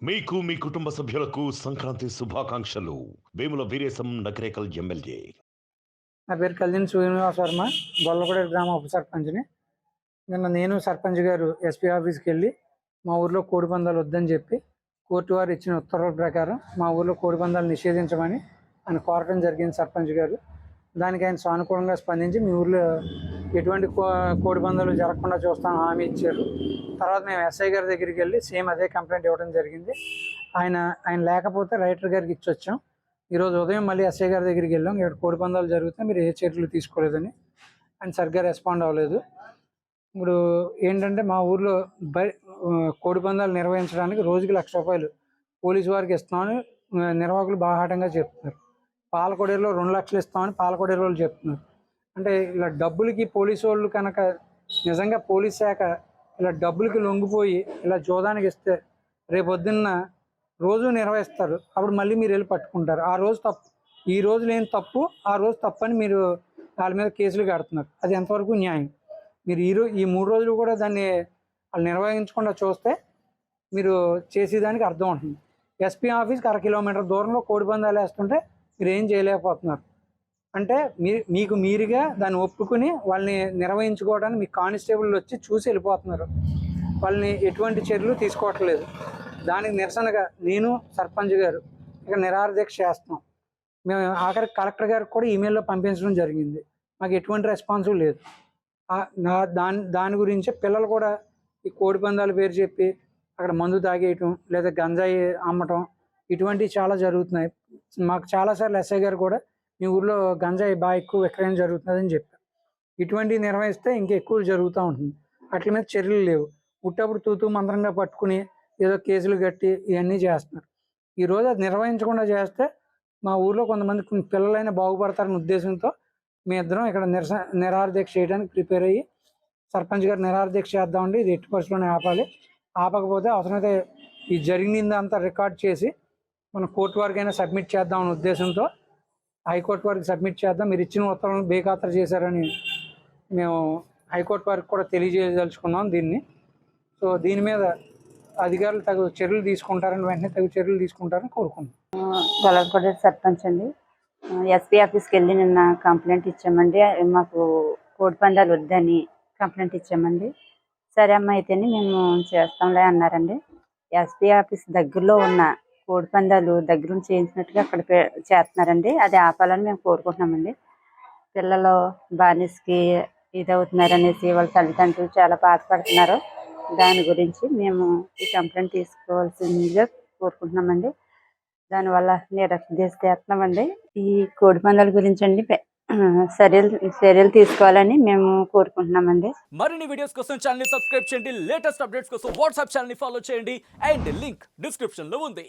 మీకు మీ కుటుంబ సభ్యులకు సంక్రాంతి శుభాకాంక్షలు. వేముల వీరేశం నకరేకల్ ఎమ్మెల్యే. నా పేరు కళ్యాణ్ శ్రీనివాస్ వర్మ, గొల్లగూడ గ్రామ ఉప సర్పంచ్ని. నిన్న నేను సర్పంచ్ గారు ఎస్పీ ఆఫీస్కి వెళ్ళి మా ఊర్లో కోడిపందాలు వద్దని చెప్పి కోర్టు వారు ఇచ్చిన ఉత్తర్వుల ప్రకారం మా ఊర్లో కోడిపందాలు నిషేధించమని ఆయన కోరటం జరిగింది సర్పంచ్ గారు. దానికి ఆయన సానుకూలంగా స్పందించి మీ ఊర్లో ఎటువంటి కోడిపందాలు జరగకుండా చూస్తాం హామీ ఇచ్చారు. తర్వాత మేము ఎస్ఐ గారి దగ్గరికి వెళ్ళి సేమ్ అదే కంప్లైంట్ ఇవ్వడం జరిగింది. ఆయన లేకపోతే రైటర్ గారికి ఇచ్చొచ్చాం. ఈరోజు ఉదయం మళ్ళీ ఎస్ఐ గారి దగ్గరికి వెళ్ళాం. ఇక్కడ కోడిపందాలు జరిగితే మీరు ఏ చర్యలు తీసుకోలేదని ఆయన సరిగ్గా రెస్పాండ్ అవ్వలేదు. ఇప్పుడు ఏంటంటే మా ఊర్లో కోడిపందాలు నిర్వహించడానికి రోజుకి ₹1,00,000 పోలీసు వారికి ఇస్తామని నిర్వాహకులు బాహాటంగా చెప్తున్నారు. పాలకొడేరులో 2 లక్షలు ఇస్తామని పాలకొడేరు వాళ్ళు చెప్తున్నారు. అంటే ఇలా డబ్బులకి పోలీసు వాళ్ళు కనుక నిజంగా పోలీస్ శాఖ ఇలా డబ్బులకి లొంగిపోయి ఇలా జోదానికి ఇస్తే రేపొద్దున్న రోజు నిర్వహిస్తారు. అప్పుడు మళ్ళీ మీరు వెళ్ళి పట్టుకుంటారు. ఆ రోజు తప్పు, ఈ రోజు లేని తప్పు ఆ రోజు తప్పని మీరు వాళ్ళ మీద కేసులు కడుతున్నారు. అది ఎంతవరకు న్యాయం? మీరు ఈ 3 రోజులు కూడా దాన్ని వాళ్ళు నిర్వహించకుండా చూస్తే మీరు చేసేదానికి అర్థం ఉంటుంది. ఎస్పీ ఆఫీస్కి 1/2 కిలోమీటర్ దూరంలో కోడిపందాలు వేస్తుంటే మీరు ఏం చేయలేకపోతున్నారు. అంటే మీకు మీరుగా దాన్ని ఒప్పుకుని వాళ్ళని నిర్వహించుకోవడానికి మీ కానిస్టేబుల్ వచ్చి చూసి వెళ్ళిపోతున్నారు. వాళ్ళని ఎటువంటి చర్యలు తీసుకోవట్లేదు. దానికి నిరసనగా నేను సర్పంచ్ గారు ఇక్కడ నిరాహార దీక్ష చేస్తున్నాం. మేము ఆఖరికి కలెక్టర్ గారికి కూడా ఈమెయిల్లో పంపించడం జరిగింది. మాకు ఎటువంటి రెస్పాన్స్ లేదు. దాని గురించి పిల్లలు కూడా ఈ కోడిపందాల పేరు చెప్పి అక్కడ మందు తాగేయటం లేదా గంజాయి అమ్మటం ఇటువంటివి చాలా జరుగుతున్నాయి. మాకు చాలాసార్లు ఎస్ఐ గారు కూడా మీ ఊర్లో గంజాయి బాగా ఎక్కువ విక్రయం జరుగుతుందని చెప్పారు. ఇటువంటివి నిర్వహిస్తే ఇంకా ఎక్కువ జరుగుతూ ఉంటుంది. వాటి మీద చర్యలు లేవు. పుట్టప్పుడు తూతూ మంత్రంగా పట్టుకుని ఏదో కేసులు కట్టి ఇవన్నీ చేస్తున్నారు. ఈరోజు అది నిర్వహించకుండా చేస్తే మా ఊర్లో కొంతమంది పిల్లలైనా బాగుపడతారనే ఉద్దేశంతో మీ ఇద్దరం ఇక్కడ నిరాహార దీక్ష చేయడానికి ప్రిపేర్ అయ్యి సర్పంచ్ గారు నిరాహార దీక్ష చేద్దామండి, ఇది ఎట్టి పరిస్థితుల్లోనే ఆపాలి, ఆపకపోతే అవసరమైతే ఈ జరిగిందంతా రికార్డ్ చేసి మనం కోర్టు వారికైనా సబ్మిట్ చేద్దామనే ఉద్దేశంతో హైకోర్టు వారికి సబ్మిట్ చేద్దాం. మీరు ఇచ్చిన ఉత్తర్వులను బేఖాతరు చేశారని మేము హైకోర్టు వారికి కూడా తెలియజేయదలుచుకున్నాం దీన్ని. సో దీని మీద అధికారులు తగు చర్యలు తీసుకుంటారని వెంటనే తగు చర్యలు తీసుకుంటారని కోరుకుంటున్నాం. గొల్లగూడ సర్పంచ్ అండి. ఎస్పీ ఆఫీస్కి వెళ్ళి నిన్న కంప్లైంట్ ఇచ్చామండి. మాకు కోడిపందాలు వద్దని కంప్లైంట్ ఇచ్చామండి. సరే అమ్మ అయితేనే మేము చేస్తాంలే అన్నారండి. ఎస్పీ ఆఫీస్ దగ్గరలో ఉన్న కోడిపందాలు దగ్గరుండి చేయించినట్టుగా అక్కడ చేస్తున్నారండి. అది ఆపాలని మేము కోరుకుంటున్నామండి. పిల్లలు బానిసకి ఇదవుతున్నారనేసి వాళ్ళ తల్లిదండ్రులు చాలా బాధపడుతున్నారు. దాని గురించి మేము ఈ కంప్లైంట్ తీసుకోవాల్సిందిగా కోరుకుంటున్నామండి. దానివల్ల నిరసన ఈ కోడిపందాల గురించి అండి చర్యలు తీసుకోవాలని మేము కోరుకుంటున్నామండి. మరిన్ని వీడియోస్ కోసం ఛానల్ ని సబ్స్క్రైబ్ చేయండి. లేటెస్ట్ అప్డేట్స్ కోసం వాట్సాప్ ఛానల్ ని ఫాలో చేయండి. అండ్ లింక్ డిస్క్రిప్షన్ లో ఉంది.